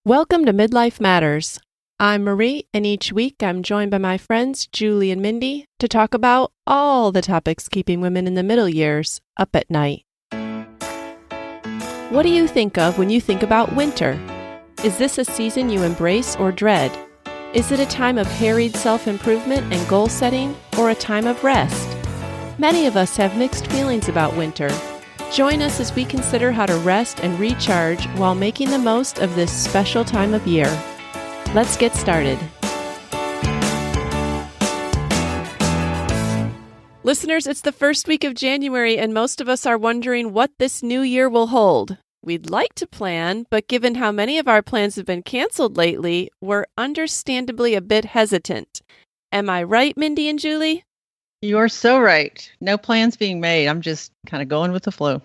Welcome to Midlife Matters. I'm Marie, and each week I'm joined by my friends Julie and Mindy to talk about all the topics keeping women in the middle years up at night. What do you think of when you think about winter? Is this a season you embrace or dread? Is it a time of harried self-improvement and goal setting, or a time of rest? Many of us have mixed feelings about winter. Join us as we consider how to rest and recharge while making the most of this special time of year. Let's get started. Listeners, it's the first week of January, and most of us are wondering what this new year will hold. We'd like to plan, but given how many of our plans have been canceled lately, we're understandably a bit hesitant. Am I right, Mindy and Julie? You are so right. No plans being made. I'm just kind of going with the flow.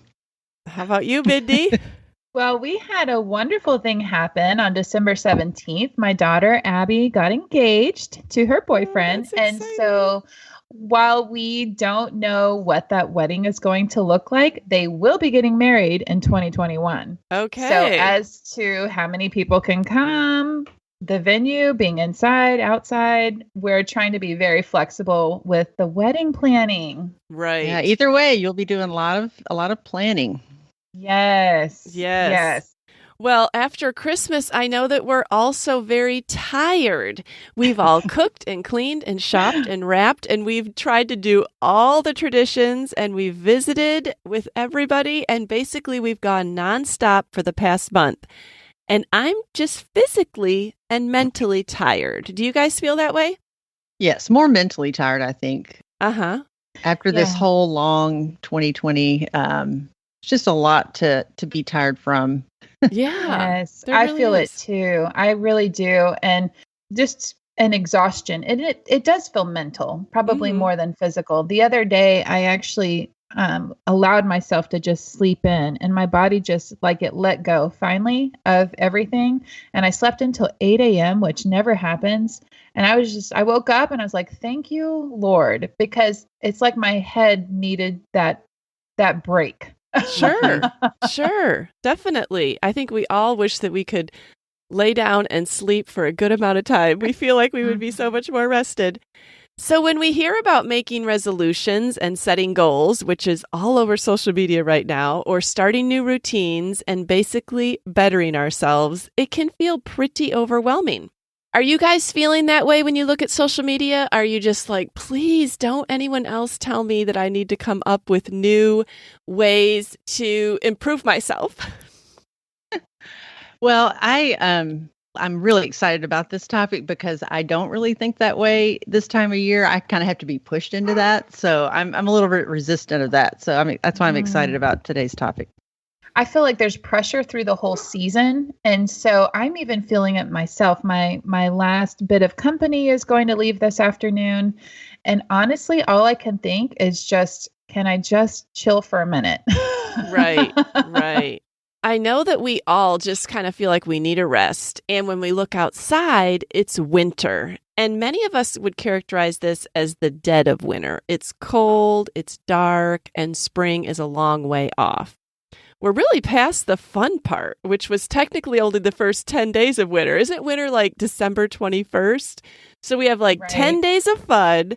How about you, Mindy? Well, we had a wonderful thing happen on December 17th. My daughter, Abby, got engaged to her boyfriend. And so while we don't know what that wedding is going to look like, they will be getting married in 2021. Okay. So as to how many people can come, the venue being inside, outside, we're trying to be very flexible with the wedding planning. Right. Yeah, either way, you'll be doing a lot of planning. Yes. Well, after Christmas, I know that we're also very tired. We've all cooked and cleaned and shopped and wrapped, and we've tried to do all the traditions, and we've visited with everybody, and basically we've gone nonstop for the past month. And I'm just physically and mentally tired. Do you guys feel that way? Yes, more mentally tired, I think. Uh-huh. After this whole long 2020, it's just a lot to be tired from. Yeah. Yes, I feel it too. I really do. And just an exhaustion. And it does feel mental, probably more than physical. The other day, I actually allowed myself to just sleep in, and my body just like it let go finally of everything. And I slept until 8 a.m., which never happens. And I woke up and I was like, thank you, Lord, because it's like my head needed that break. Sure. Definitely. I think we all wish that we could lay down and sleep for a good amount of time. We feel like we would be so much more rested. So when we hear about making resolutions and setting goals, which is all over social media right now, or starting new routines and basically bettering ourselves, it can feel pretty overwhelming. Are you guys feeling that way when you look at social media? Are you just like, please don't anyone else tell me that I need to come up with new ways to improve myself? Well, I'm really excited about this topic because I don't really think that way this time of year. I kind of have to be pushed into that. So I'm a little bit resistant of that. So that's why I'm excited about today's topic. I feel like there's pressure through the whole season. And so I'm even feeling it myself. My last bit of company is going to leave this afternoon. And honestly, all I can think is can I just chill for a minute? Right. I know that we all just kind of feel like we need a rest. And when we look outside, it's winter. And many of us would characterize this as the dead of winter. It's cold, it's dark, and spring is a long way off. We're really past the fun part, which was technically only the first 10 days of winter. Isn't winter like December 21st? So we have 10 days of fun,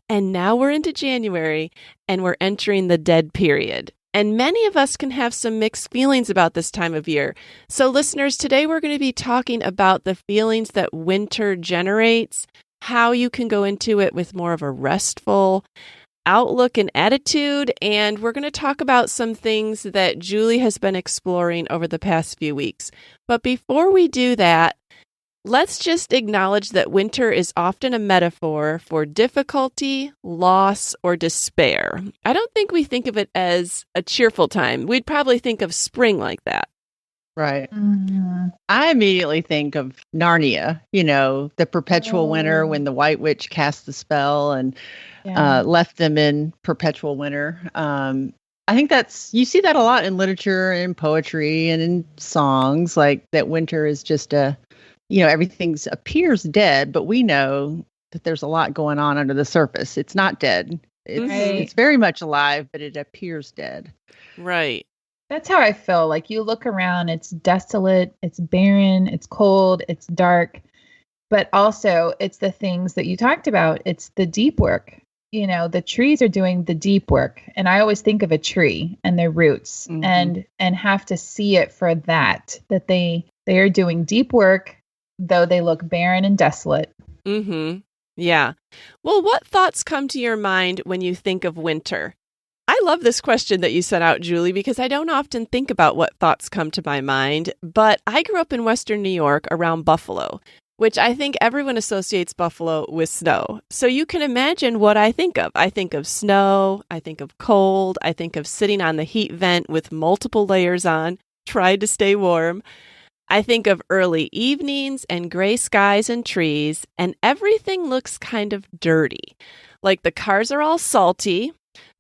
and now we're into January, and we're entering the dead period. And many of us can have some mixed feelings about this time of year. So listeners, today we're going to be talking about the feelings that winter generates, how you can go into it with more of a restful outlook and attitude. And we're going to talk about some things that Julie has been exploring over the past few weeks. But before we do that, let's just acknowledge that winter is often a metaphor for difficulty, loss, or despair. I don't think we think of it as a cheerful time. We'd probably think of spring like that. Right. Mm-hmm. I immediately think of Narnia, the perpetual winter when the White Witch cast the spell and left them in perpetual winter. I think you see that a lot in literature and poetry and in songs, like that winter is just everything appears dead, but we know that there's a lot going on under the surface. It's not dead. It's very much alive, but it appears dead. Right. That's how I feel. Like you look around, it's desolate, it's barren, it's cold, it's dark, but also it's the things that you talked about. It's the deep work. The trees are doing the deep work. And I always think of a tree and their roots and have to see it for that they are doing deep work, though they look barren and desolate. Mm-hmm. Yeah. Well, what thoughts come to your mind when you think of winter? I love this question that you set out, Julie, because I don't often think about what thoughts come to my mind, but I grew up in Western New York around Buffalo, which I think everyone associates Buffalo with snow. So you can imagine what I think of. I think of snow, I think of cold, I think of sitting on the heat vent with multiple layers on, trying to stay warm. I think of early evenings and gray skies and trees, and everything looks kind of dirty. Like the cars are all salty.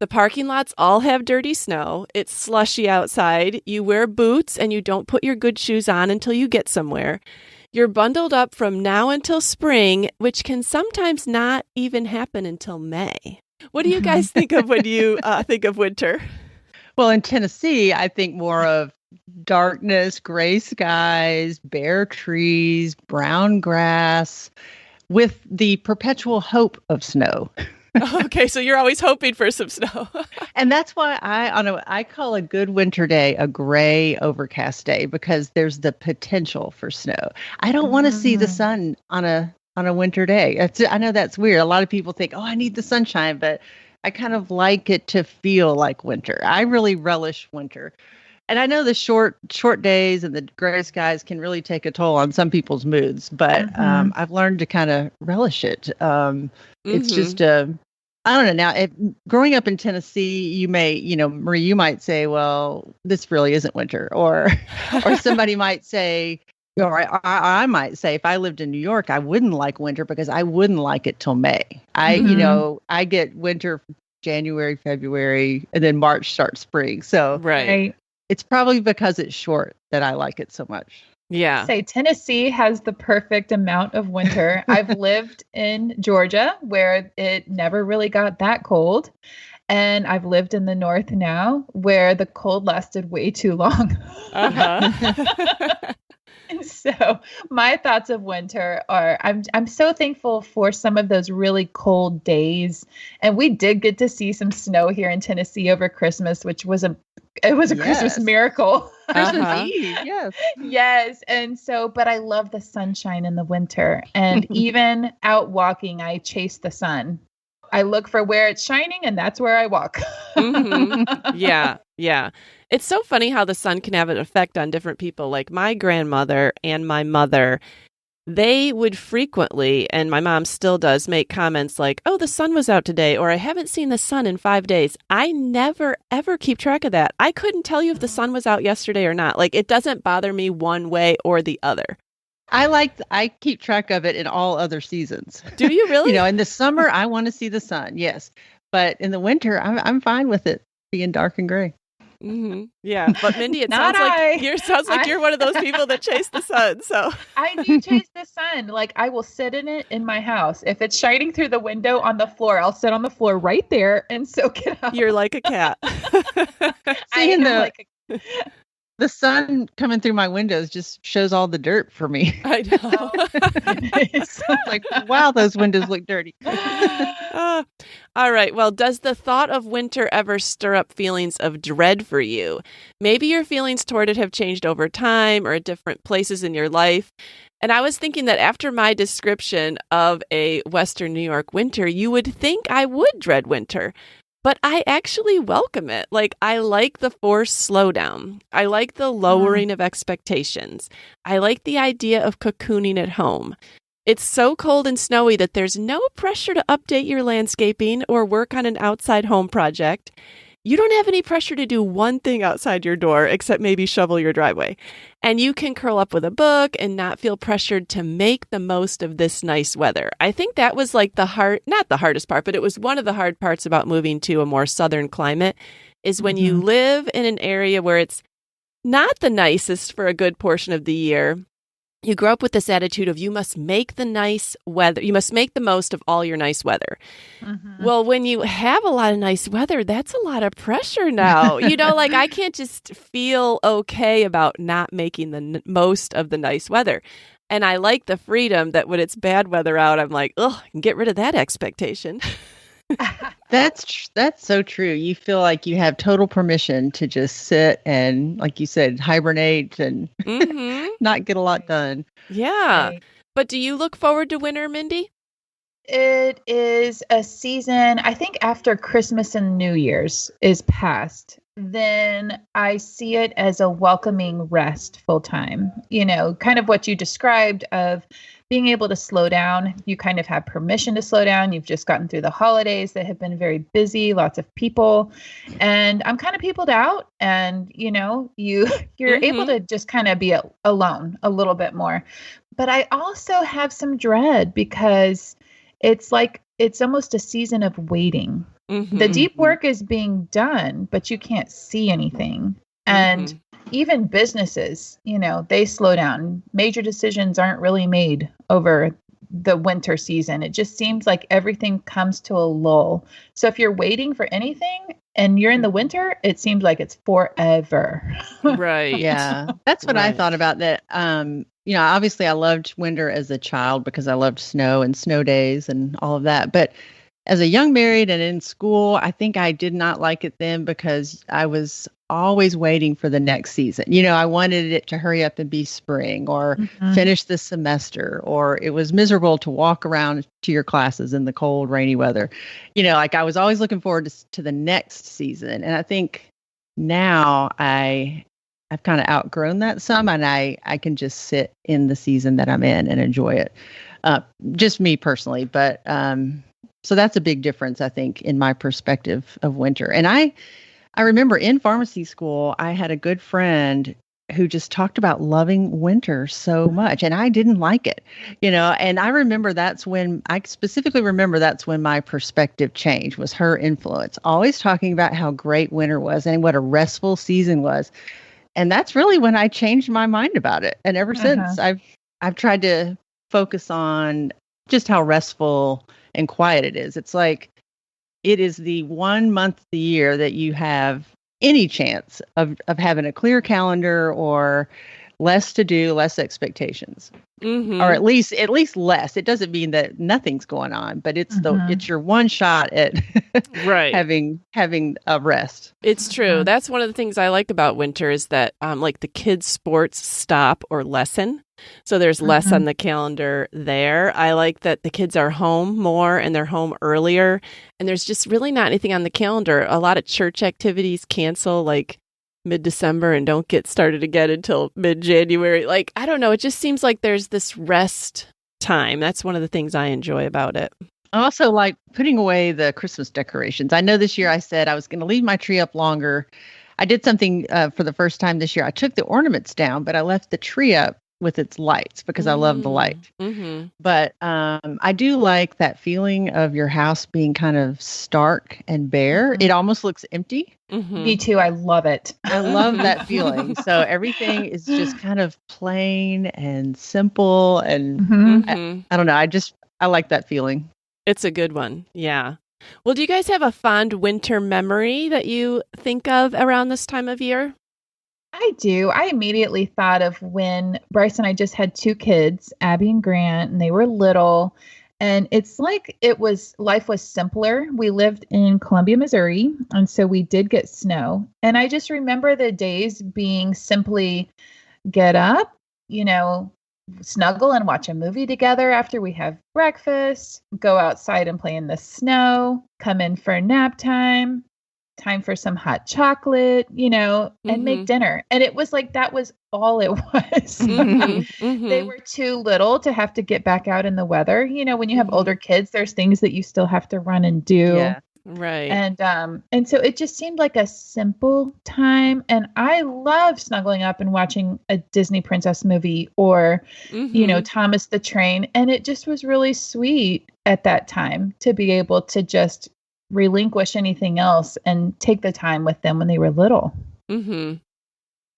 The parking lots all have dirty snow. It's slushy outside. You wear boots and you don't put your good shoes on until you get somewhere. You're bundled up from now until spring, which can sometimes not even happen until May. What do you guys think of when you think of winter? Well, in Tennessee, I think more of darkness, gray skies, bare trees, brown grass, with the perpetual hope of snow. Okay, so you're always hoping for some snow. And that's why I call a good winter day a gray, overcast day, because there's the potential for snow. I don't want to see the sun on a winter day. I know that's weird. A lot of people think, I need the sunshine, but I kind of like it to feel like winter. I really relish winter. And I know the short days and the gray skies can really take a toll on some people's moods, but I've learned to kind of relish it. It's just I don't know. Now, growing up in Tennessee, you may, Marie, you might say, well, this really isn't winter, or somebody might say, or I might say, if I lived in New York, I wouldn't like winter because I wouldn't like it till May. I get winter January, February, and then March starts spring. So right. It's probably because it's short that I like it so much. Yeah. Say Tennessee has the perfect amount of winter. I've lived in Georgia where it never really got that cold. And I've lived in the north now where the cold lasted way too long. And so my thoughts of winter are I'm so thankful for some of those really cold days. And we did get to see some snow here in Tennessee over Christmas, which was a Christmas miracle. Christmas Eve, yes. Yes. And so, but I love the sunshine in the winter. And even out walking, I chase the sun. I look for where it's shining and that's where I walk. Yeah. Yeah. It's so funny how the sun can have an effect on different people. Like my grandmother and my mother, they would frequently, and my mom still does, make comments like, oh, the sun was out today, or I haven't seen the sun in 5 days. I never, ever keep track of that. I couldn't tell you if the sun was out yesterday or not. Like, it doesn't bother me one way or the other. I keep track of it in all other seasons. Do you really? In the summer, I want to see the sun. Yes. But in the winter, I'm fine with it being dark and gray. Mm-hmm. Yeah, but Mindy, it sounds like you're one of those people that chase the sun. So I do chase the sun. Like I will sit in it in my house. If it's shining through the window on the floor, I'll sit on the floor right there and soak it up. You're like a cat. The sun coming through my windows just shows all the dirt for me. I know. It's like, wow, those windows look dirty. All right. Well, does the thought of winter ever stir up feelings of dread for you? Maybe your feelings toward it have changed over time or at different places in your life. And I was thinking that after my description of a Western New York winter, you would think I would dread winter. But I actually welcome it. Like, I like the forced slowdown. I like the lowering of expectations. I like the idea of cocooning at home. It's so cold and snowy that there's no pressure to update your landscaping or work on an outside home project. You don't have any pressure to do one thing outside your door except maybe shovel your driveway. And you can curl up with a book and not feel pressured to make the most of this nice weather. I think that was like not the hardest part, but it was one of the hard parts about moving to a more southern climate is when you live in an area where it's not the nicest for a good portion of the year. you grow up with this attitude of you must make the nice weather. You must make the most of all your nice weather. Mm-hmm. Well, when you have a lot of nice weather, that's a lot of pressure now. Like I can't just feel okay about not making the most of the nice weather. And I like the freedom that when it's bad weather out, I'm like, oh, I can get rid of that expectation. That's so true. You feel like you have total permission to just sit and, like you said, hibernate and not get a lot done. Yeah. Right. But do you look forward to winter, Mindy? It is a season, I think after Christmas and New Year's is past, then I see it as a welcoming rest full time. Kind of what you described of being able to slow down. You kind of have permission to slow down. You've just gotten through the holidays that have been very busy, lots of people. And I'm kind of peopled out. And, you're able to just kind of be alone a little bit more. But I also have some dread because it's almost a season of waiting. Mm-hmm. The deep work is being done, but you can't see anything. And even businesses, they slow down. Major decisions aren't really made over the winter season. It just seems like everything comes to a lull. So if you're waiting for anything and you're in the winter, it seems like it's forever. Right. Yeah. That's what I thought about that. Obviously I loved winter as a child because I loved snow and snow days and all of that. But as a young married and in school, I think I did not like it then because I was always waiting for the next season. I wanted it to hurry up and be spring or finish the semester, or it was miserable to walk around to your classes in the cold, rainy weather. Like I was always looking forward to the next season. And I think now I've kind of outgrown that some, and I can just sit in the season that I'm in and enjoy it. Just me personally, but so that's a big difference, I think, in my perspective of winter. And I remember in pharmacy school, I had a good friend who just talked about loving winter so much, and I didn't like it, and I specifically remember that's when my perspective changed, was her influence, always talking about how great winter was and what a restful season was. And that's really when I changed my mind about it. And ever since I've tried to focus on just how restful and quiet it is. It's like it is the 1 month of the year that you have any chance of having a clear calendar or less to do, less expectations, or at least less. It doesn't mean that nothing's going on, but it's it's your one shot at having a rest. It's true. That's one of the things I like about winter is that like the kids' sports stop or lessen. So there's less on the calendar there. I like that the kids are home more and they're home earlier. And there's just really not anything on the calendar. A lot of church activities cancel like mid-December and don't get started again until mid-January. Like, I don't know. It just seems like there's this rest time. That's one of the things I enjoy about it. I also like putting away the Christmas decorations. I know this year I said I was going to leave my tree up longer. I did something for the first time this year. I took the ornaments down, but I left the tree up with its lights because I love the light. But I do like that feeling of your house being kind of stark and bare. It almost looks empty. Me too. I love it. I love that feeling. So everything is just kind of plain and simple. And I don't know. I like that feeling. It's a good one. Yeah. Well, do you guys have a fond winter memory that you think of around this time of year? I do. I immediately thought of when Bryce and I just had 2 kids, Abby and Grant, and they were little. And it's like life was simpler. We lived in Columbia, Missouri, and so we did get snow. And I just remember the days being simply get up, snuggle and watch a movie together after we have breakfast, go outside and play in the snow, come in for nap time for some hot chocolate, and make dinner. And it was like, that was all it was. They were too little to have to get back out in the weather. When you have older kids, there's things that you still have to run and do. Yeah. Right. And so it just seemed like a simple time. And I love snuggling up and watching a Disney princess movie or, Thomas the Train. And it just was really sweet at that time to be able to just relinquish anything else and take the time with them when they were little.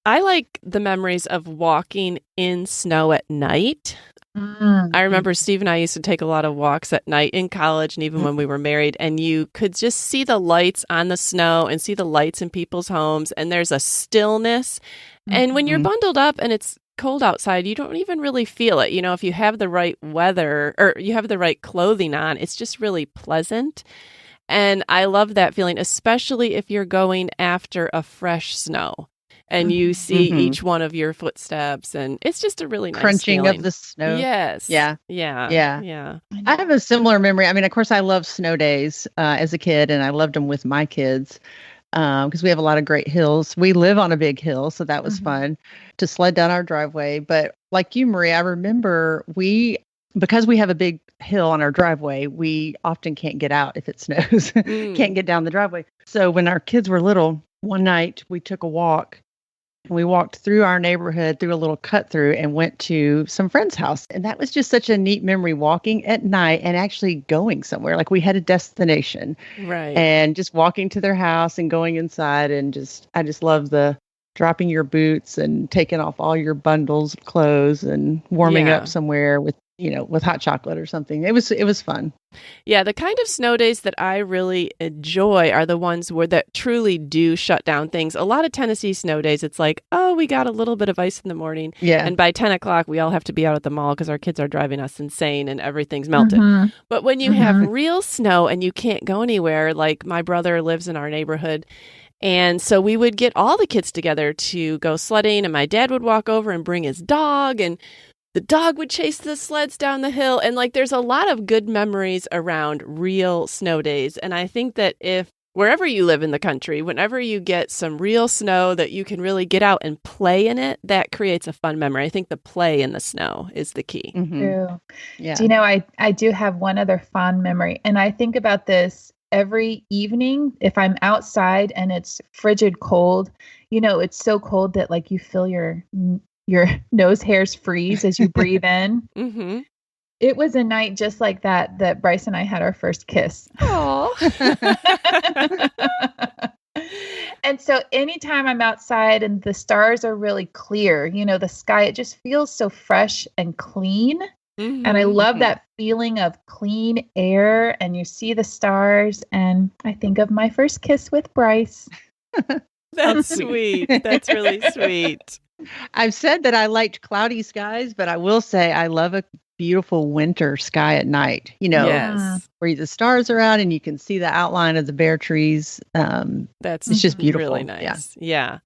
I like the memories of walking in snow at night. I remember Steve and I used to take a lot of walks at night in college and even when we were married, and you could just see the lights on the snow and see the lights in people's homes, and there's a stillness. And when you're bundled up and it's cold outside, you don't even really feel it. You know, if you have the right weather or you have the right clothing on, it's just really pleasant. And I love that feeling, especially if you're going after a fresh snow. And you see each one of your footsteps, and it's just a really nice crunching feeling. of the snow. Yes. Yeah. I have a similar memory. I mean, of course, I love snow days as a kid, and I loved them with my kids because we have a lot of great hills. We live on a big hill, so that was fun to sled down our driveway. But like you, Marie, I remember because we have a big hill on our driveway, we often can't get out if it snows, can't get down the driveway. So when our kids were little, one night we took a walk. We walked through our neighborhood, through a little cut through, and went to some friend's house. And that was just such a neat memory, walking at night and actually going somewhere. Like we had a destination. Right. And just walking to their house and going inside. And I just love the dropping your boots and taking off all your bundles of clothes and warming up somewhere with hot chocolate or something. It was fun. Yeah, the kind of snow days that I really enjoy are the ones that truly do shut down things. A lot of Tennessee snow days, it's like, oh, we got a little bit of ice in the morning. Yeah. And by 10 o'clock, we all have to be out at the mall because our kids are driving us insane and everything's melted. But when you have real snow and you can't go anywhere, like my brother lives in our neighborhood, and so we would get all the kids together to go sledding, and my dad would walk over and bring his dog, and the dog would chase the sleds down the hill. And like, there's a lot of good memories around real snow days. And I think that if wherever you live in the country, whenever you get some real snow that you can really get out and play in it, that creates a fun memory. I think the play in the snow is the key. True. Yeah. Do you know, I do have one other fond memory, and I think about this every evening if I'm outside and it's frigid cold. You know, it's so cold that like you feel your nose hairs freeze as you breathe in. It was a night just like that Bryce and I had our first kiss. Aww. And so anytime I'm outside and the stars are really clear, you know, the sky, it just feels so fresh and clean. And I love that feeling of clean air, and you see the stars, and I think of my first kiss with Bryce. That's sweet. That's really sweet. I've said that I liked cloudy skies, but I will say I love a beautiful winter sky at night, you know, where the stars are out and you can see the outline of the bare trees. It's just beautiful. Really nice. Yeah.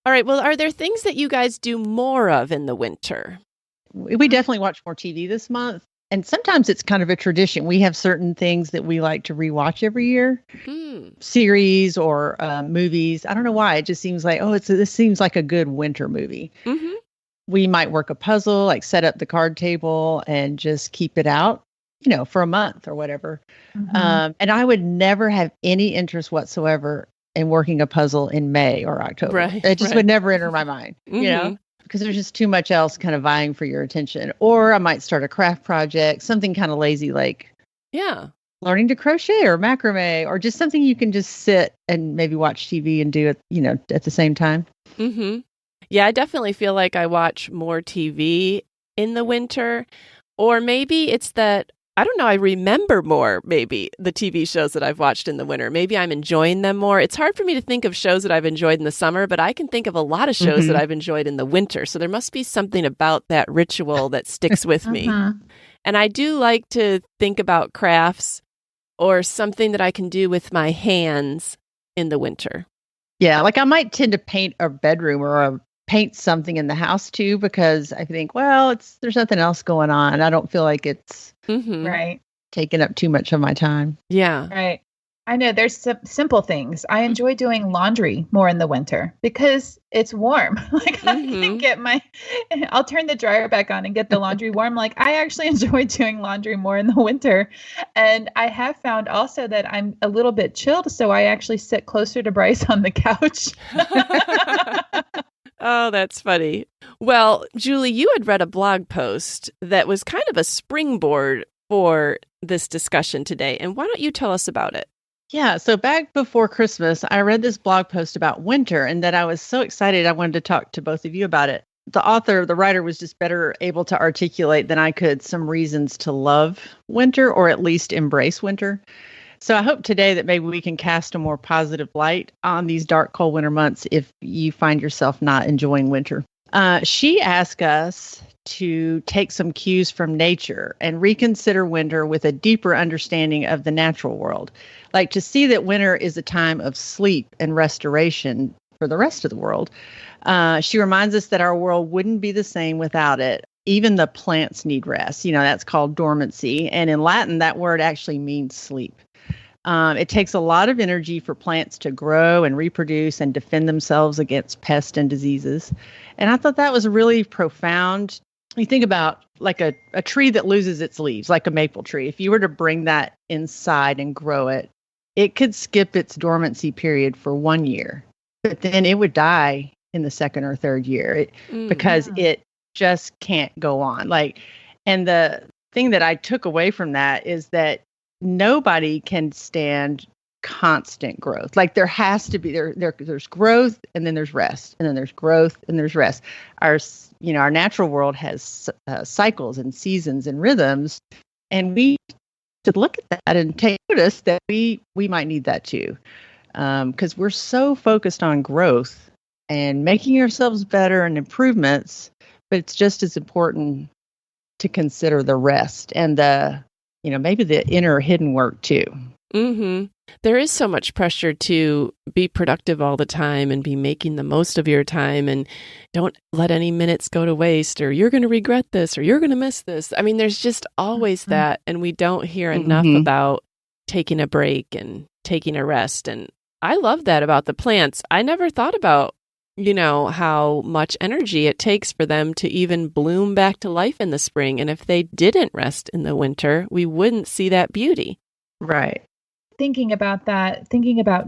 All right. Well, are there things that you guys do more of in the winter? We definitely watch more TV this month. And sometimes it's kind of a tradition. We have certain things that we like to rewatch every year, series or movies. I don't know why. It just seems like, this seems like a good winter movie. We might work a puzzle, like set up the card table and just keep it out, you know, for a month or whatever. And I would never have any interest whatsoever in working a puzzle in May or October. It just would never enter my mind, you know? Because there's just too much else kind of vying for your attention. Or I might start a craft project, something kind of lazy like learning to crochet or macrame, or just something you can just sit and maybe watch TV and do it, you know, at the same time. Yeah, I definitely feel like I watch more TV in the winter. Or maybe it's that, I don't know, I remember more, maybe, the TV shows that I've watched in the winter. Maybe I'm enjoying them more. It's hard for me to think of shows that I've enjoyed in the summer, but I can think of a lot of shows that I've enjoyed in the winter. So there must be something about that ritual that sticks with me. And I do like to think about crafts or something that I can do with my hands in the winter. Yeah, like I might tend to paint a bedroom or paint something in the house too, because I think, well, there's nothing else going on. I don't feel like it's taking up too much of my time. Yeah. Right. I know there's some simple things. I enjoy doing laundry more in the winter because it's warm. Like I can I'll turn the dryer back on and get the laundry warm. Like I actually enjoy doing laundry more in the winter. And I have found also that I'm a little bit chilled. So I actually sit closer to Bryce on the couch. Oh, that's funny. Well, Julie, you had read a blog post that was kind of a springboard for this discussion today. And why don't you tell us about it? Yeah. So back before Christmas, I read this blog post about winter and that I was so excited. I wanted to talk to both of you about it. The writer was just better able to articulate than I could some reasons to love winter or at least embrace winter. So I hope today that maybe we can cast a more positive light on these dark, cold winter months if you find yourself not enjoying winter. She asked us to take some cues from nature and reconsider winter with a deeper understanding of the natural world. Like to see that winter is a time of sleep and restoration for the rest of the world. She reminds us that our world wouldn't be the same without it. Even the plants need rest. That's called dormancy. And in Latin, that word actually means sleep. It takes a lot of energy for plants to grow and reproduce and defend themselves against pests and diseases. And I thought that was really profound. You think about like a tree that loses its leaves, like a maple tree. If you were to bring that inside and grow it, it could skip its dormancy period for 1 year, but then it would die in the second or third year because it just can't go on. And the thing that I took away from that is that nobody can stand constant growth. Like there has to be there's growth and then there's rest and then there's growth and there's rest. Our natural world has cycles and seasons and rhythms, and we should look at that and take notice that we might need that too, because we're so focused on growth and making ourselves better and improvements, but it's just as important to consider the rest and maybe the inner hidden work too. Mm-hmm. There is so much pressure to be productive all the time and be making the most of your time and don't let any minutes go to waste, or you're going to regret this, or you're going to miss this. I mean, there's just always that. And we don't hear enough about taking a break and taking a rest. And I love that about the plants. I never thought about, how much energy it takes for them to even bloom back to life in the spring. And if they didn't rest in the winter, we wouldn't see that beauty. Right. Thinking about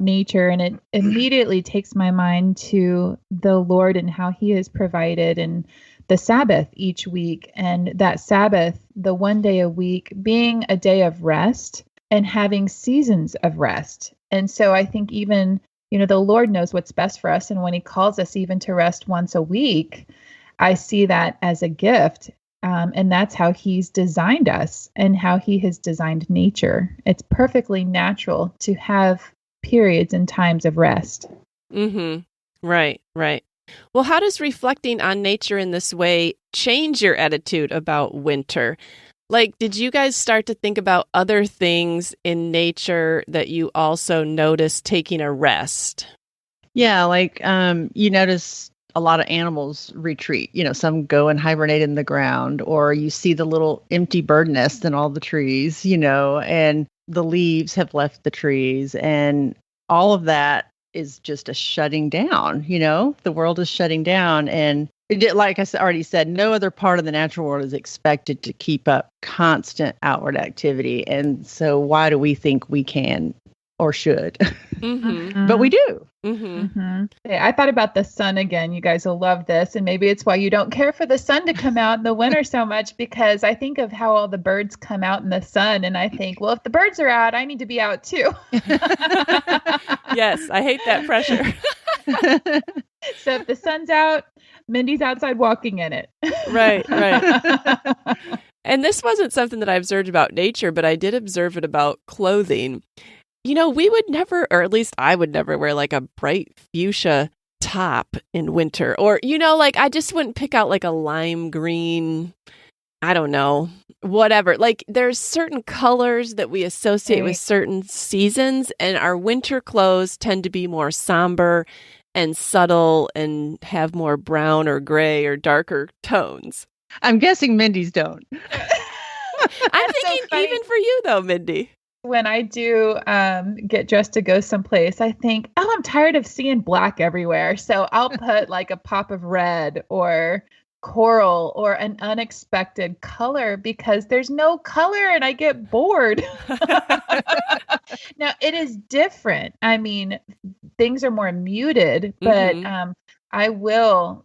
nature, and it immediately takes my mind to the Lord and how he has provided and the Sabbath each week. And that Sabbath, the 1 day a week, being a day of rest and having seasons of rest. And so I think even the Lord knows what's best for us. And when he calls us even to rest once a week, I see that as a gift. And that's how he's designed us and how he has designed nature. It's perfectly natural to have periods and times of rest. Mm-hmm. Right. Well, how does reflecting on nature in this way change your attitude about winter? Like, did you guys start to think about other things in nature that you also noticed taking a rest? Yeah, you notice a lot of animals retreat. Some go and hibernate in the ground, or you see the little empty bird nest in all the trees, and the leaves have left the trees, and all of that is just a shutting down. The world is shutting down, and like I already said, no other part of the natural world is expected to keep up constant outward activity. And so why do we think we can or should? Mm-hmm. But we do. Mm-hmm. Okay, I thought about the sun again. You guys will love this. And maybe it's why you don't care for the sun to come out in the winter so much, because I think of how all the birds come out in the sun. And I think, well, if the birds are out, I need to be out too. Yes, I hate that pressure. So if the sun's out, Mindy's outside walking in it. Right. And this wasn't something that I observed about nature, but I did observe it about clothing. We would never, or at least I would never wear like a bright fuchsia top in winter. Or, I just wouldn't pick out like a lime green, I don't know, whatever. Like there's certain colors that we associate with certain seasons, and our winter clothes tend to be more somber and subtle and have more brown or gray or darker tones. I'm guessing Mindy's don't. I'm thinking even for you though, Mindy. When I do get dressed to go someplace, I think, I'm tired of seeing black everywhere. So I'll put like a pop of red or coral or an unexpected color, because there's no color and I get bored. Now it is different. I mean, things are more muted, but I will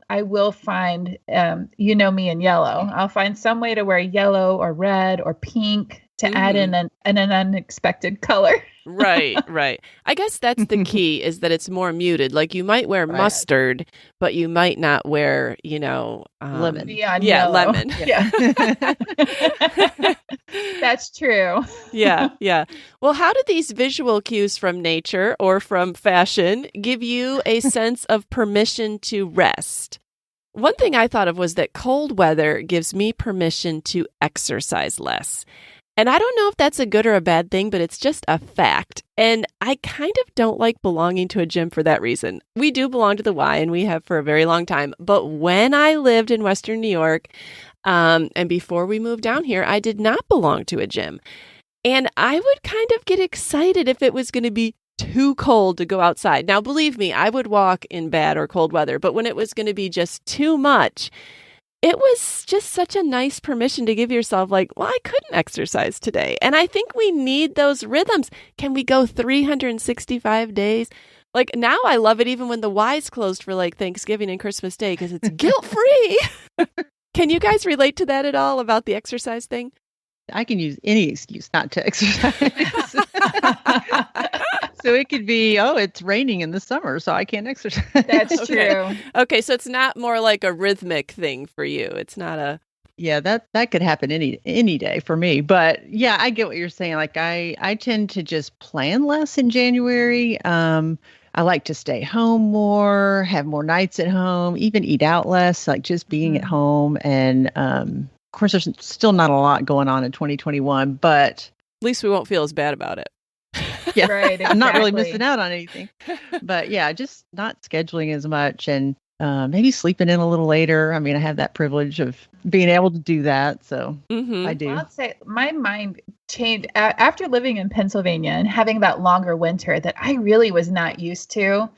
find, me in yellow. I'll find some way to wear yellow or red or pink to add in an unexpected color. Right, right. I guess that's the key is that it's more muted. Like you might wear mustard, but you might not wear, lemon. Yeah, yeah, lemon. Yeah. That's true. Yeah, yeah. Well, how do these visual cues from nature or from fashion give you a sense of permission to rest? One thing I thought of was that cold weather gives me permission to exercise less. And I don't know if that's a good or a bad thing, but it's just a fact. And I kind of don't like belonging to a gym for that reason. We do belong to the Y, and we have for a very long time. But when I lived in Western New York, and before we moved down here, I did not belong to a gym. And I would kind of get excited if it was going to be too cold to go outside. Now, believe me, I would walk in bad or cold weather. But when it was going to be just too much, it was just such a nice permission to give yourself like, well, I couldn't exercise today. And I think we need those rhythms. Can we go 365 days? Like now I love it even when the Y's closed for like Thanksgiving and Christmas Day because it's guilt-free. Can you guys relate to that at all about the exercise thing? I can use any excuse not to exercise. So it could be, it's raining in the summer, so I can't exercise. That's true. Okay, so it's not more like a rhythmic thing for you. It's not a... Yeah, that could happen any day for me. But yeah, I get what you're saying. Like I tend to just plan less in January. I like to stay home more, have more nights at home, even eat out less, like just being at home. And of course, there's still not a lot going on in 2021, but at least we won't feel as bad about it. Yeah, right. Exactly. I'm not really missing out on anything. But yeah, just not scheduling as much and maybe sleeping in a little later. I mean, I have that privilege of being able to do that. So I do. Well, I'll say my mind changed after living in Pennsylvania and having that longer winter that I really was not used to.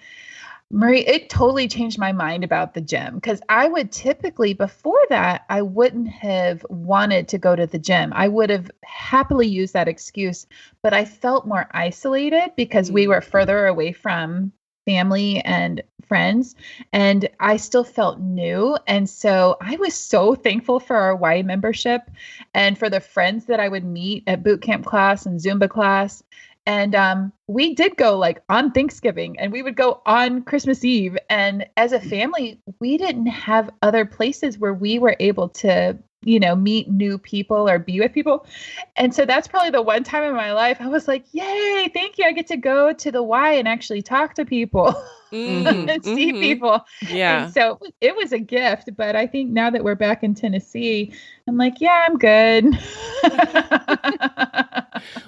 Marie, it totally changed my mind about the gym because I would typically, before that, I wouldn't have wanted to go to the gym. I would have happily used that excuse, but I felt more isolated because we were further away from family and friends, and I still felt new. And so I was so thankful for our Y membership and for the friends that I would meet at boot camp class and Zumba class. And we did go like on Thanksgiving and we would go on Christmas Eve. And as a family, we didn't have other places where we were able to, meet new people or be with people. And so that's probably the one time in my life I was like, yay, thank you. I get to go to the Y and actually talk to people and see people. Yeah. And so it was a gift. But I think now that we're back in Tennessee, I'm like, yeah, I'm good.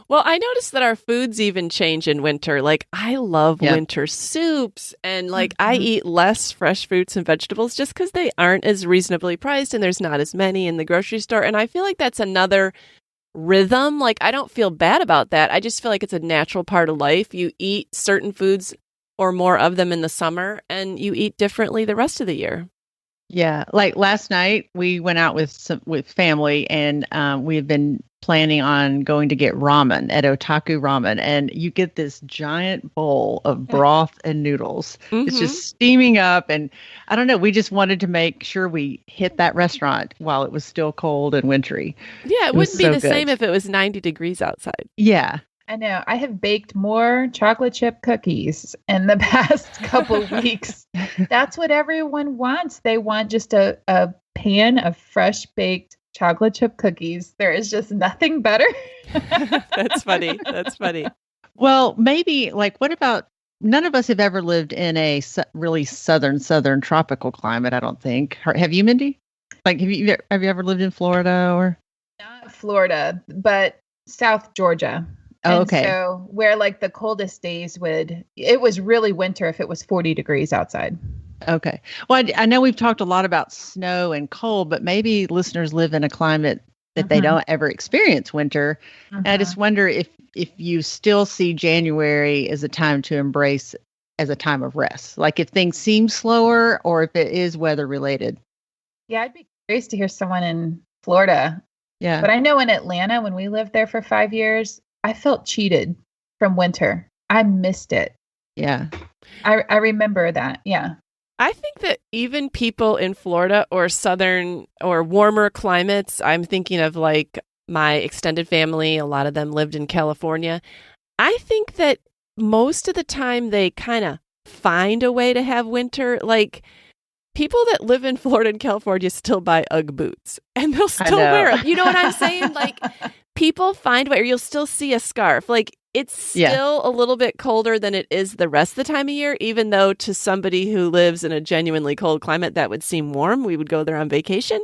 Well, I noticed that our foods even change in winter. Like I love winter soups and like I eat less fresh fruits and vegetables just because they aren't as reasonably priced and there's not as many in the grocery store. And I feel like that's another rhythm. Like I don't feel bad about that. I just feel like it's a natural part of life. You eat certain foods or more of them in the summer and you eat differently the rest of the year. Yeah, like last night we went out with family and we have been planning on going to get ramen at Otaku Ramen, and you get this giant bowl of broth and noodles. It's just steaming up, and I don't know, we just wanted to make sure we hit that restaurant while it was still cold and wintry. Yeah, it wouldn't be the same if it was 90 degrees outside. Yeah. I know. I have baked more chocolate chip cookies in the past couple weeks. That's what everyone wants. They want just a pan of fresh baked chocolate chip cookies. There is just nothing better. That's funny. That's funny. Well, maybe like, what about, none of us have ever lived in a really southern tropical climate, I don't think. Have you, Mindy? Like, have you ever lived in Florida or? Not Florida, but South Georgia. Oh, okay. So where like the coldest days it was really winter if it was 40 degrees outside. Okay. Well, I know we've talked a lot about snow and cold, but maybe listeners live in a climate that they don't ever experience winter. And I just wonder if you still see January as a time to embrace as a time of rest, like if things seem slower or if it is weather related. Yeah, I'd be curious to hear someone in Florida. Yeah. But I know in Atlanta, when we lived there for 5 years, I felt cheated from winter. I missed it. Yeah. I remember that. Yeah. I think that even people in Florida or southern or warmer climates, I'm thinking of like my extended family, a lot of them lived in California. I think that most of the time they kind of find a way to have winter. Like people that live in Florida and California still buy Ugg boots and they'll still wear them. You know what I'm saying? Like people find a way, or you'll still see a scarf. Like it's still a little bit colder than it is the rest of the time of year, even though to somebody who lives in a genuinely cold climate, that would seem warm. We would go there on vacation.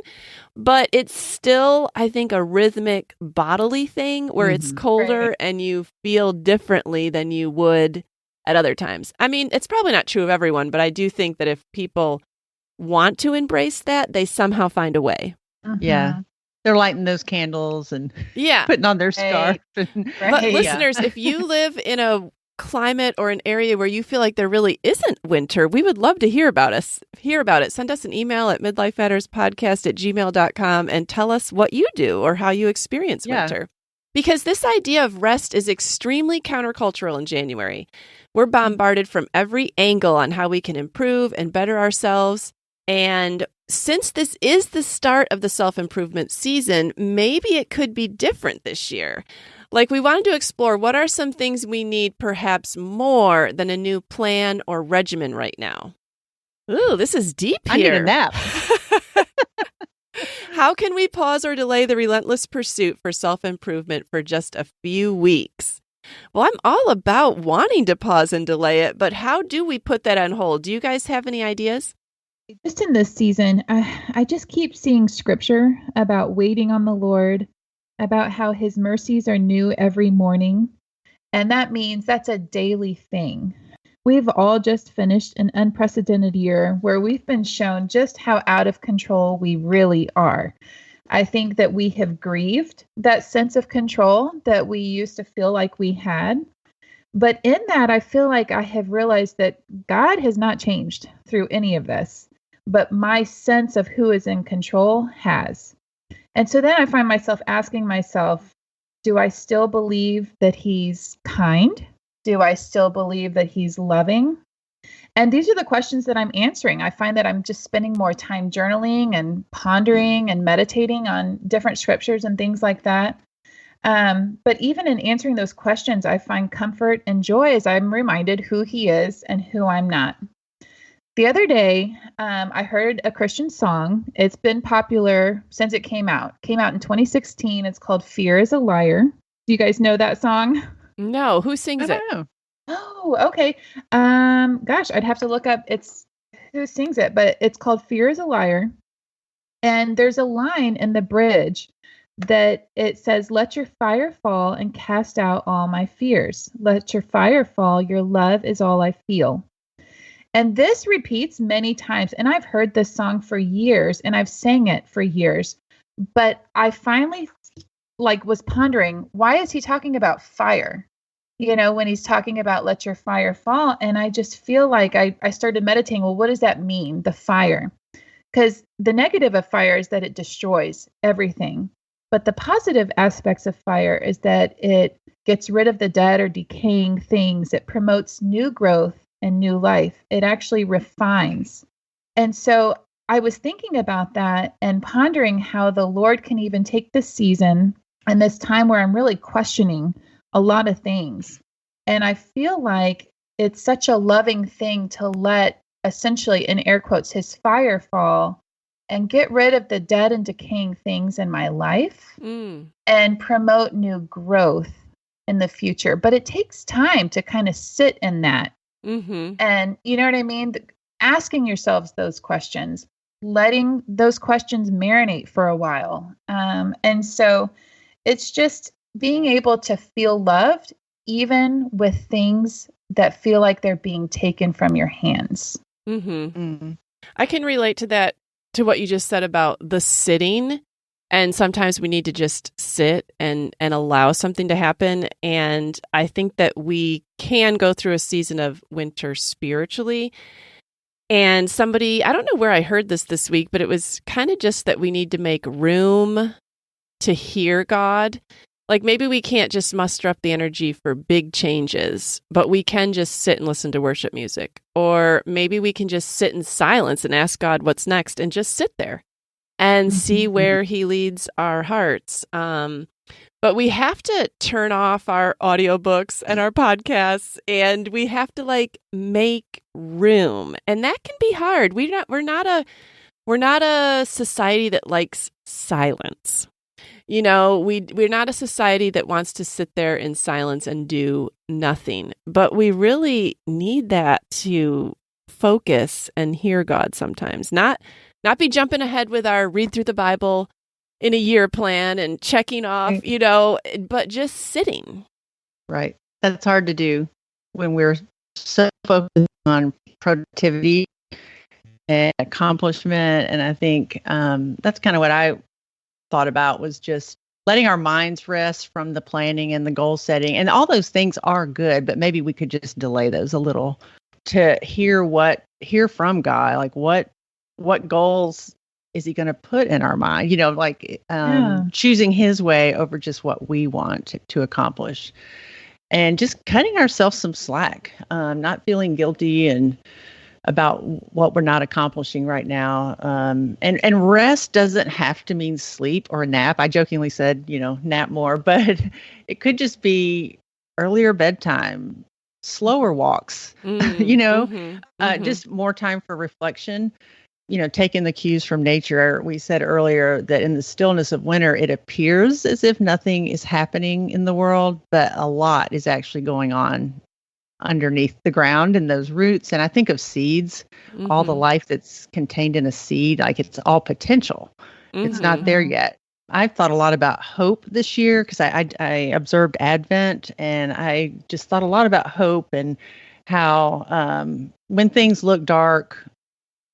But it's still, I think, a rhythmic bodily thing where it's colder and you feel differently than you would at other times. I mean, it's probably not true of everyone, but I do think that if people want to embrace that, they somehow find a way. Yeah. They're lighting those candles and putting on their scarf. But listeners, if you live in a climate or an area where you feel like there really isn't winter, we would love to hear about it. Send us an email at midlifematterspodcast@gmail.com and tell us what you do or how you experience winter. Because this idea of rest is extremely countercultural in January. We're bombarded from every angle on how we can improve and better ourselves. And since this is the start of the self-improvement season, maybe it could be different this year. Like we wanted to explore what are some things we need perhaps more than a new plan or regimen right now. Ooh, this is deep here. I need a nap. How can we pause or delay the relentless pursuit for self-improvement for just a few weeks? Well, I'm all about wanting to pause and delay it, but how do we put that on hold? Do you guys have any ideas? Just in this season, I just keep seeing scripture about waiting on the Lord, about how his mercies are new every morning. And that means that's a daily thing. We've all just finished an unprecedented year where we've been shown just how out of control we really are. I think that we have grieved that sense of control that we used to feel like we had. But in that, I feel like I have realized that God has not changed through any of this, but my sense of who is in control has. And so then I find myself asking myself, do I still believe that he's kind? Do I still believe that he's loving? And these are the questions that I'm answering. I find that I'm just spending more time journaling and pondering and meditating on different scriptures and things like that. But even in answering those questions, I find comfort and joy as I'm reminded who he is and who I'm not. The other day, I heard a Christian song. It's been popular since it came out. It came out in 2016. It's called Fear is a Liar. Do you guys know that song? No. Who sings it? Oh, okay. Gosh, I'd have to look up who sings it, but it's called Fear is a Liar. And there's a line in the bridge that it says, let your fire fall and cast out all my fears. Let your fire fall. Your love is all I feel. And this repeats many times. And I've heard this song for years and I've sang it for years. But I finally was pondering, why is he talking about fire? You know, when he's talking about let your fire fall. And I just feel like I started meditating, well, what does that mean? The fire. Because the negative of fire is that it destroys everything. But the positive aspects of fire is that it gets rid of the dead or decaying things. It promotes new growth and new life. It actually refines. And so I was thinking about that and pondering how the Lord can even take this season and this time where I'm really questioning a lot of things. And I feel like it's such a loving thing to let, essentially, in air quotes, his fire fall and get rid of the dead and decaying things in my life and promote new growth in the future. But it takes time to kind of sit in that. Mm-hmm. And you know what I mean? Asking yourselves those questions, letting those questions marinate for a while. And so it's just being able to feel loved, even with things that feel like they're being taken from your hands. Mm-hmm. Mm-hmm. I can relate to that, to what you just said about the sitting. And sometimes we need to just sit and allow something to happen. And I think that we can go through a season of winter spiritually. And I don't know where I heard this week, but it was kind of just that we need to make room to hear God. Like maybe we can't just muster up the energy for big changes, but we can just sit and listen to worship music. Or maybe we can just sit in silence and ask God what's next and just sit there and see where he leads our hearts. But we have to turn off our audiobooks and our podcasts, and we have to like make room. And that can be hard. We're not a society that likes silence. You know, we're not a society that wants to sit there in silence and do nothing. But we really need that to focus and hear God sometimes. Not be jumping ahead with our read through the Bible in a year plan and checking off, you know, but just sitting. Right. That's hard to do when we're so focused on productivity and accomplishment. And I think that's kind of what I thought about, was just letting our minds rest from the planning and the goal setting. And all those things are good, but maybe we could just delay those a little to hear from God. Like what goals is he going to put in our mind? You know, like choosing his way over just what we want to accomplish, and just cutting ourselves some slack, not feeling guilty and about what we're not accomplishing right now. And rest doesn't have to mean sleep or a nap. I jokingly said, you know, nap more, but it could just be earlier bedtime, slower walks, you know, just more time for reflection. You know, taking the cues from nature. We said earlier that in the stillness of winter, it appears as if nothing is happening in the world, but a lot is actually going on underneath the ground and those roots. And I think of seeds, all the life that's contained in a seed, like it's all potential. It's not there yet. I've thought a lot about hope this year because I observed Advent, and I just thought a lot about hope and how when things look dark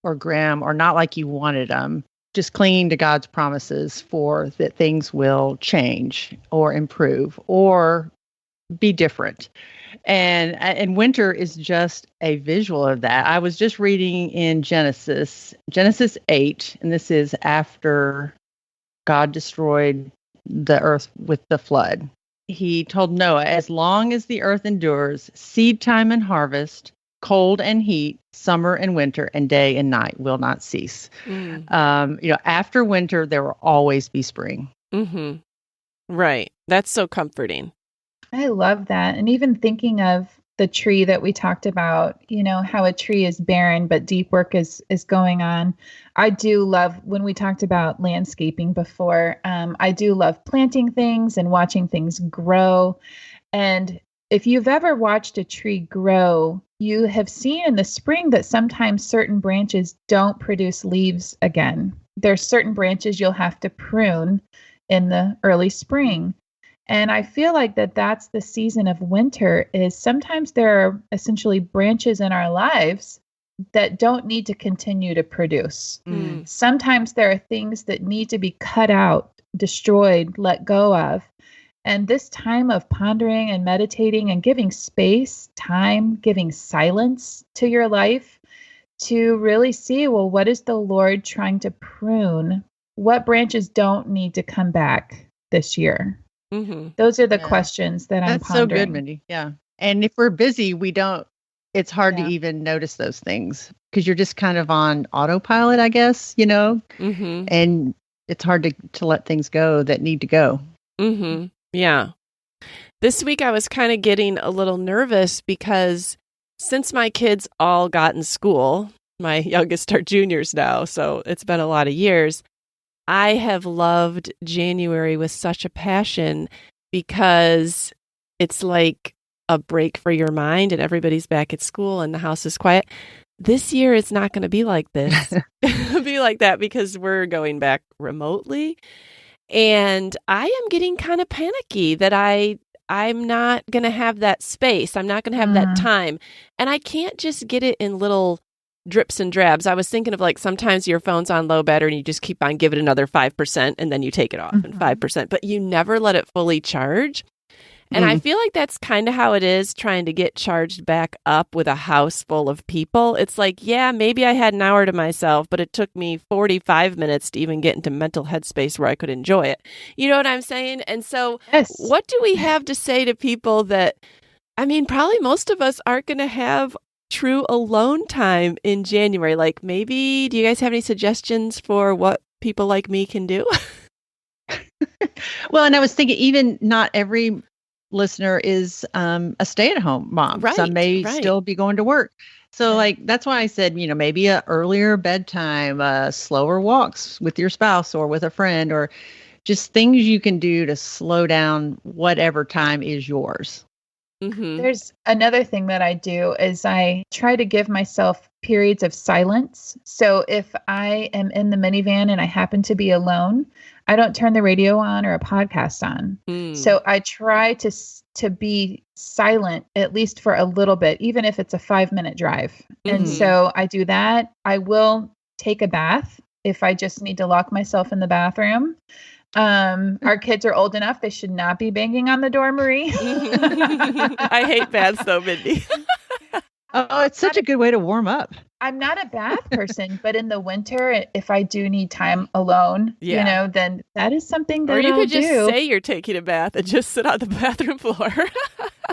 or grim or not like you wanted them, just clinging to God's promises for that things will change or improve or be different. And winter is just a visual of that. I was just reading in Genesis 8, and this is after God destroyed the earth with the flood. He told Noah, as long as the earth endures, seed time and harvest, cold and heat, summer and winter, and day and night will not cease. You know, after winter, there will always be spring. Right. That's so comforting. I love that. And even thinking of the tree that we talked about, you know, how a tree is barren, but deep work is going on. I do love, when we talked about landscaping before, I do love planting things and watching things grow. And if you've ever watched a tree grow, you have seen in the spring that sometimes certain branches don't produce leaves again. There's certain branches you'll have to prune in the early spring. And I feel like that's the season of winter, is sometimes there are essentially branches in our lives that don't need to continue to produce. Sometimes there are things that need to be cut out, destroyed, let go of. And this time of pondering and meditating and giving space, time, giving silence to your life to really see, well, what is the Lord trying to prune? What branches don't need to come back this year? Those are the questions that I'm pondering. That's so good, Mindy. Yeah. And if we're busy, it's hard to even notice those things because you're just kind of on autopilot, I guess, you know, and it's hard to let things go that need to go. Yeah. This week I was kind of getting a little nervous because since my kids all got in school, my youngest are juniors now, so it's been a lot of years, I have loved January with such a passion because it's like a break for your mind and everybody's back at school and the house is quiet. This year it's not going to be like this. It'll be like that because we're going back remotely. And I am getting kind of panicky that I'm not going to have that space. I'm not going to have that time. And I can't just get it in little drips and drabs. I was thinking of like sometimes your phone's on low battery and you just keep on giving it another 5% and then you take it off and 5%, but you never let it fully charge. And I feel like that's kind of how it is trying to get charged back up with a house full of people. It's like, yeah, maybe I had an hour to myself, but it took me 45 minutes to even get into mental headspace where I could enjoy it. You know what I'm saying? And so what do we have to say to people that, I mean, probably most of us aren't going to have true alone time in January? Like maybe, do you guys have any suggestions for what people like me can do? Well, and I was thinking, even not every listener is a stay-at-home mom. Right, Some may right. still be going to work. So like, that's why I said, maybe a earlier bedtime, slower walks with your spouse or with a friend, or just things you can do to slow down whatever time is yours. Mm-hmm. There's another thing that I do is I try to give myself periods of silence. So if I am in the minivan and I happen to be alone, I don't turn the radio on or a podcast on. So I try to be silent, at least for a little bit, even if it's a 5-minute drive. And so I do that. I will take a bath if I just need to lock myself in the bathroom. Our kids are old enough. They should not be banging on the door, Marie. I hate baths though, Mindy. Oh, it's such a good way to warm up. I'm not a bath person, but in the winter, if I do need time alone, then that is something that or you I'll could just do. say you're taking a bath and just sit on the bathroom floor.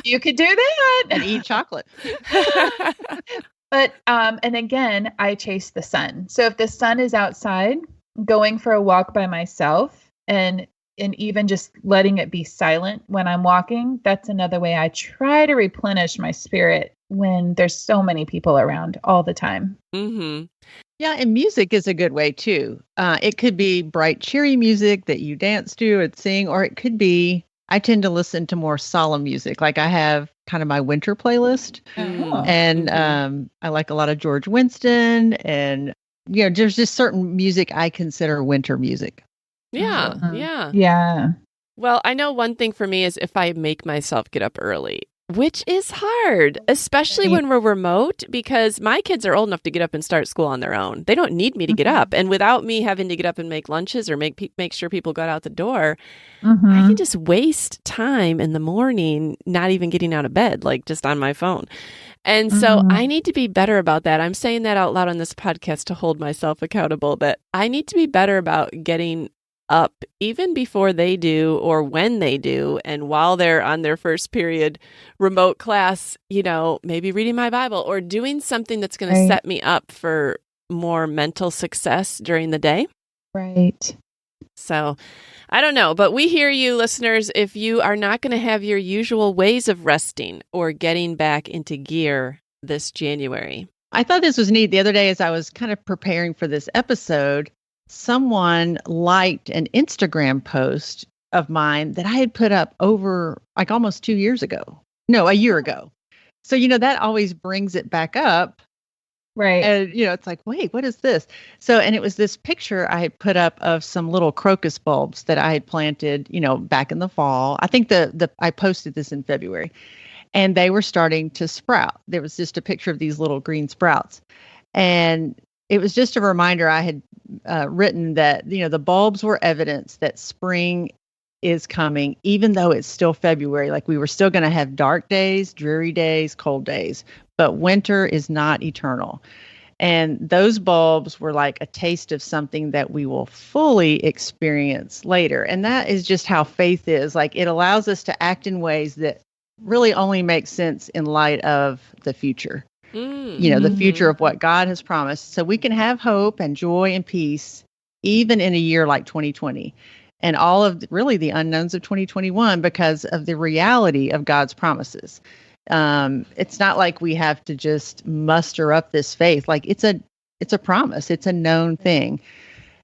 You could do that and eat chocolate. But and again, I chase the sun. So if the sun is outside, going for a walk by myself and even just letting it be silent when I'm walking, that's another way I try to replenish my spirit when there's so many people around all the time. Mm-hmm. Yeah, and music is a good way too. It could be bright, cheery music that you dance to and sing, or it could be, I tend to listen to more solemn music. Like I have kind of my winter playlist, and I like a lot of George Winston, and there's just certain music I consider winter music. Yeah. Well, I know one thing for me is if I make myself get up early, which is hard, especially when we're remote, because my kids are old enough to get up and start school on their own. They don't need me to get up. And without me having to get up and make lunches or make sure people got out the door, I can just waste time in the morning, not even getting out of bed, like just on my phone. And so I need to be better about that. I'm saying that out loud on this podcast to hold myself accountable, that I need to be better about getting up even before they do or when they do, and while they're on their first period remote class, maybe reading my Bible or doing something that's going to set me up for more mental success during the day. Right. So I don't know, but we hear you, listeners. If you are not going to have your usual ways of resting or getting back into gear this January. I thought this was neat. The other day, as I was kind of preparing for this episode, someone liked an Instagram post of mine that I had put up over like almost 2 years ago. No, a year ago. So, that always brings it back up. Right. And, it's like, wait, what is this? So, and it was this picture I had put up of some little crocus bulbs that I had planted, back in the fall. I think I posted this in February, and they were starting to sprout. There was just a picture of these little green sprouts. And it was just a reminder I had written that, the bulbs were evidence that spring is coming, even though it's still February. Like we were still going to have dark days, dreary days, cold days, but winter is not eternal. And those bulbs were like a taste of something that we will fully experience later. And that is just how faith is. Like it allows us to act in ways that really only make sense in light of the future. The future of what God has promised. So we can have hope and joy and peace, even in a year like 2020 and all of really the unknowns of 2021 because of the reality of God's promises. It's not like we have to just muster up this faith. Like it's a promise. It's a known thing.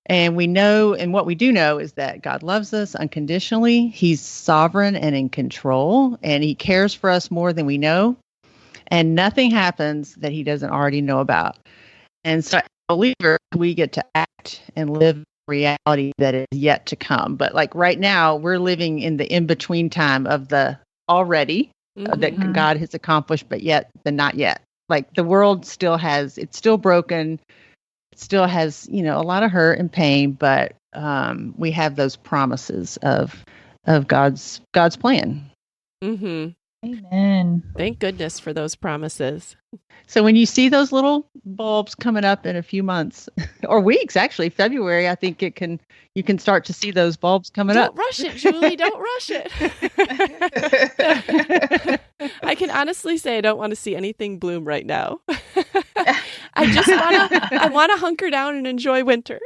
And we know, and what we do know is that God loves us unconditionally. He's sovereign and in control, and he cares for us more than we know. And nothing happens that he doesn't already know about. And so as a believer, we get to act and live reality that is yet to come. But like right now, we're living in the in-between time of the already that God has accomplished, but yet the not yet. Like the world still has, it's still broken. It still has, a lot of hurt and pain, but we have those promises of God's plan. Mm-hmm. Amen. Thank goodness for those promises. So when you see those little bulbs coming up in a few months or weeks, actually February, I think you can start to see those bulbs coming up. Don't rush it, Julie. Don't rush it. I can honestly say I don't want to see anything bloom right now. I want to hunker down and enjoy winter.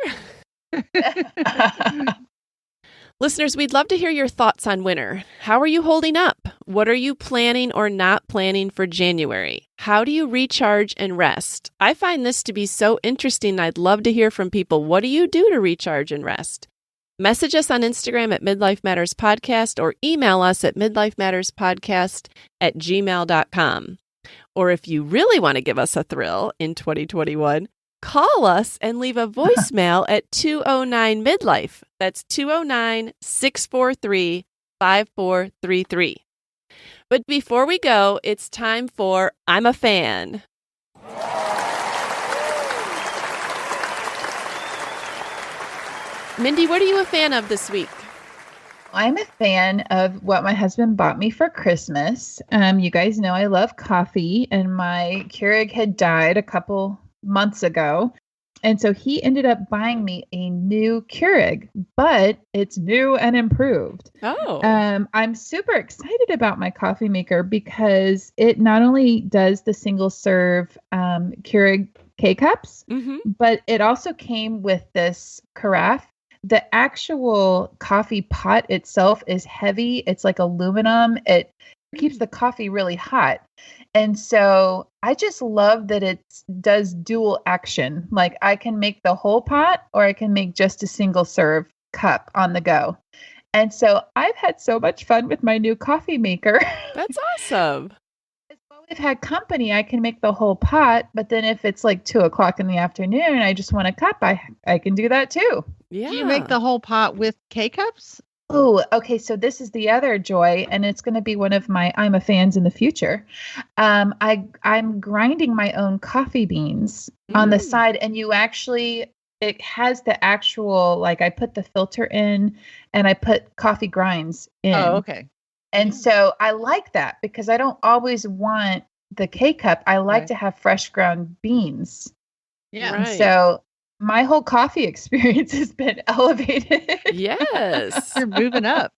Listeners, we'd love to hear your thoughts on winter. How are you holding up? What are you planning or not planning for January? How do you recharge and rest? I find this to be so interesting. I'd love to hear from people. What do you do to recharge and rest? Message us on Instagram at Midlife Matters Podcast or email us at midlifematterspodcast@gmail.com. Or if you really want to give us a thrill in 2021, call us and leave a voicemail at 209-MIDLIFE. That's 209-643-5433. But before we go, it's time for I'm a Fan. Mindy, what are you a fan of this week? I'm a fan of what my husband bought me for Christmas. You guys know I love coffee, and my Keurig had died a couple months ago. And so he ended up buying me a new Keurig, but it's new and improved. Oh. I'm super excited about my coffee maker because it not only does the single serve Keurig K-Cups, but it also came with this carafe. The actual coffee pot itself is heavy. It's like aluminum. It keeps the coffee really hot. And so I just love that it does dual action. Like I can make the whole pot or I can make just a single serve cup on the go. And so I've had so much fun with my new coffee maker. That's awesome. While we've had company, I can make the whole pot. But then if it's like 2:00 in the afternoon and I just want a cup, I can do that too. Yeah. Do you make the whole pot with K-Cups? Oh, okay. So this is the other joy, and it's going to be one of my I'm a fans in the future. I'm grinding my own coffee beans on the side, and it has the actual, like I put the filter in and I put coffee grinds in. Oh, okay. And so I like that because I don't always want the K-cup. I like to have fresh ground beans. Yeah. And so my whole coffee experience has been elevated. Yes. You're moving up.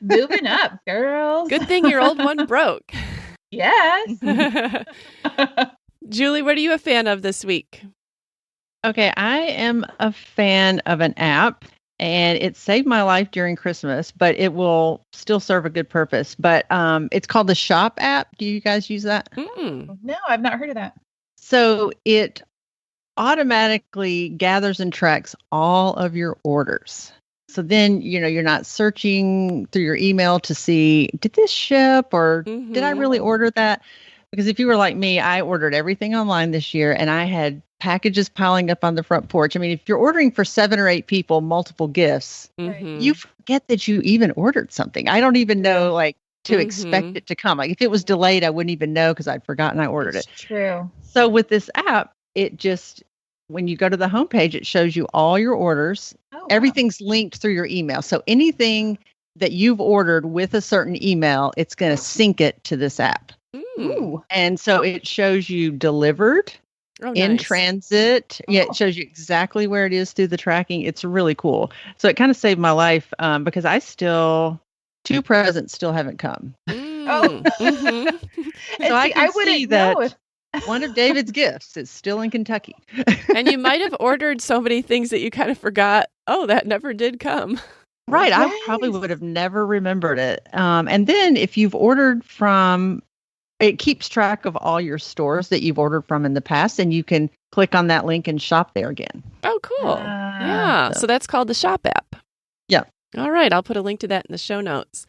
Moving up, girls. Good thing your old one broke. Yes. Julie, what are you a fan of this week? Okay, I am a fan of an app, and it saved my life during Christmas, but it will still serve a good purpose. But it's called the Shop app. Do you guys use that? No, I've not heard of that. So it automatically gathers and tracks all of your orders. So then, you're not searching through your email to see, did this ship or did I really order that? Because if you were like me, I ordered everything online this year and I had packages piling up on the front porch. I mean, if you're ordering for 7 or 8 people, multiple gifts, you forget that you even ordered something. I don't even know, to expect it to come. Like if it was delayed, I wouldn't even know because I'd forgotten I ordered it. True. So with this app, it just, when you go to the homepage, it shows you all your orders. Everything's linked through your email. So anything that you've ordered with a certain email, it's going to sync it to this app. Ooh. And so it shows you delivered, in transit. Yeah, it shows you exactly where it is through the tracking. It's really cool. So it kind of saved my life because two presents still haven't come. Oh. So I can see that one of David's gifts is still in Kentucky. And you might have ordered so many things that you kind of forgot, that never did come. Right. Yes. I probably would have never remembered it. And then if you've ordered from, it keeps track of all your stores that you've ordered from in the past, and you can click on that link and shop there again. Oh, cool. Yeah. So that's called the Shop app. Yeah. All right. I'll put a link to that in the show notes.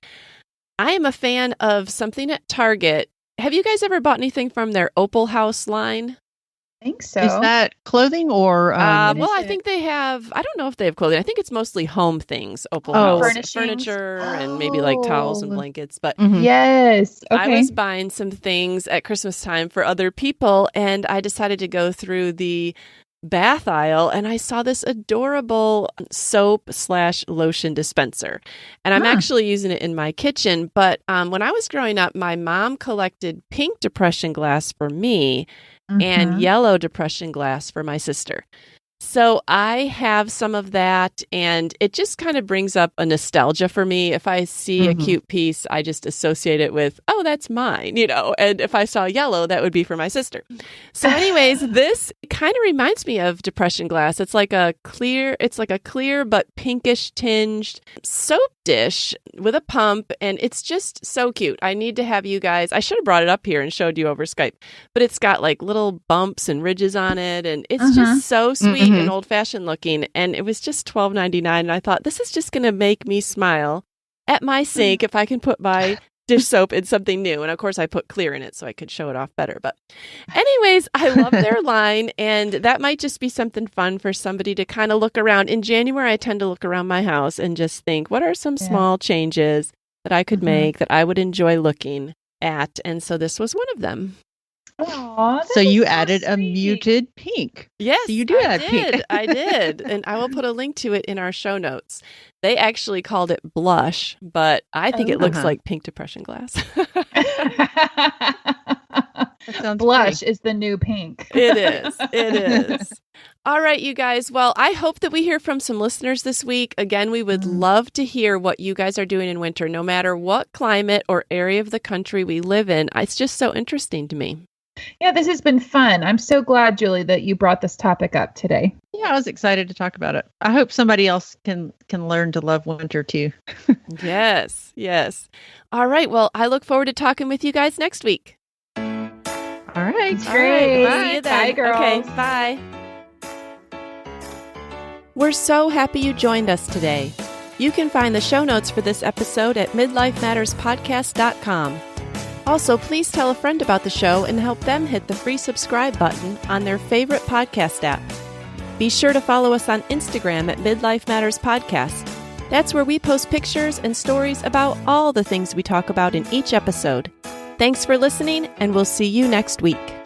I am a fan of something at Target. Have you guys ever bought anything from their Opal House line? I think so. Is that clothing or? Well, I think they have, I don't know if they have clothing. I think it's mostly home things, Opal House. Furniture and maybe like towels and blankets. But yes. Okay. I was buying some things at Christmas time for other people, and I decided to go through the bath aisle and I saw this adorable soap/lotion dispenser. And I'm actually using it in my kitchen. But when I was growing up, my mom collected pink depression glass for me and yellow depression glass for my sister. So I have some of that, and it just kind of brings up a nostalgia for me. If I see a cute piece, I just associate it with, oh, that's mine, and if I saw yellow, that would be for my sister. So anyways, this kind of reminds me of depression glass. It's like a clear but pinkish tinged soap dish with a pump, and it's just so cute. I need to have you guys, I should have brought it up here and showed you over Skype, but it's got like little bumps and ridges on it, and it's just so sweet and old-fashioned looking, and it was just $12.99, and I thought, this is just going to make me smile at my sink if I can put my dish soap in something new. And of course, I put clear in it so I could show it off better. But anyways, I love their line, and that might just be something fun for somebody to kind of look around. In January, I tend to look around my house and just think, what are some small changes that I could make that I would enjoy looking at? And so this was one of them. Aww, so you added a muted pink. Yes, so you add pink. I did. And I will put a link to it in our show notes. They actually called it blush, but I think it looks like pink depression glass. Blush is the new pink. It is. All right, you guys. Well, I hope that we hear from some listeners this week. Again, we would love to hear what you guys are doing in winter, no matter what climate or area of the country we live in. It's just so interesting to me. Yeah, this has been fun. I'm so glad, Julie, that you brought this topic up today. Yeah, I was excited to talk about it. I hope somebody else can learn to love winter too. Yes. All right. Well, I look forward to talking with you guys next week. All right. Great. Right, see you then. Bye, girls. Okay, bye. We're so happy you joined us today. You can find the show notes for this episode at midlifematterspodcast.com. Also, please tell a friend about the show and help them hit the free subscribe button on their favorite podcast app. Be sure to follow us on Instagram at Midlife Matters Podcast. That's where we post pictures and stories about all the things we talk about in each episode. Thanks for listening, and we'll see you next week.